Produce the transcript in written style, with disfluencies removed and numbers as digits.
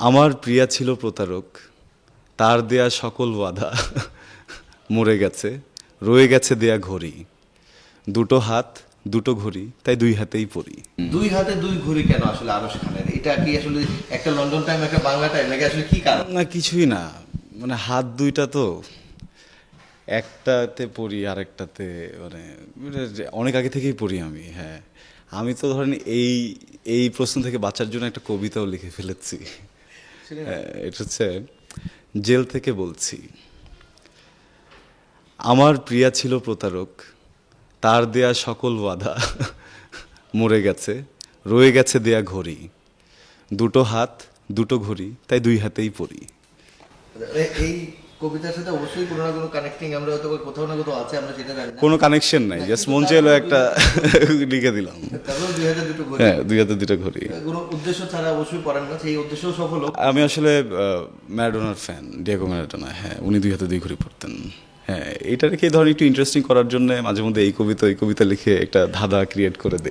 আমার প্রিয়া ছিল প্রতারক, তার দেয়া সকল বাধা মরে গেছে, রয়ে গেছে দেয়া ঘড়ি। দুটো হাত দুটো ঘড়ি, তাই দুই হাতেই পড়ি। দুই হাতে দুই ঘড়ি কেন আসলে আরশ খানের? এটা কি আসলে একটা লন্ডন টাইম একটা বাংলা টাইম নাকি আসলে কি কারণ? না কিছুই না, মানে হাত দুইটা তো, একটাতে পড়ি আরেকটাতে, মানে এটা যে অনেক আগে থেকেই পড়ি আমি। হ্যাঁ, আমি তো ধরেন এই এই প্রশ্ন থেকে বাঁচার জন্য একটা কবিতাও লিখে ফেলেছি। হ্যাঁ, এটা হচ্ছে, জেল থেকে বলছি। আমার প্রিয়া ছিল প্রতারক, তার দেয়া সকল বাধা মরে গেছে, রয়ে গেছে দেয়া ঘড়ি। দুটো হাত দুটো ঘড়ি, তাই দুই হাতেই পড়ি। এই কবিতার সাথে অবশ্যই কোনো না কোনো কানেক্টিং আমরা হয়তো কোথাও না কোথাও আছে, আমরা সেটা জানি না। কোনো কানেকশন নাই, জাস্ট মন চাইলো একটা লিখে দিলাম। তারপর দুই হাতে দুটো ঘড়ি, হ্যাঁ, দুই হাতে দুটো ঘড়ি। কোনো উদ্দেশ্য ছাড়া অবশ্যই পড়েন না, সেই উদ্দেশ্যও সফল হোক। আমি আসলে ম্যারাডোনার ফ্যান, ডিয়েগো ম্যারাডোনা। হ্যাঁ, উনি দুই হাতে দুই ঘড়ি পড়তেন। হ্যাঁ, এটা রেখে ধরেন একটু ইন্টারেস্টিং করার জন্য মাঝে মধ্যে এই কবিতা লিখে একটা ধাঁধা ক্রিয়েট করে দেয়।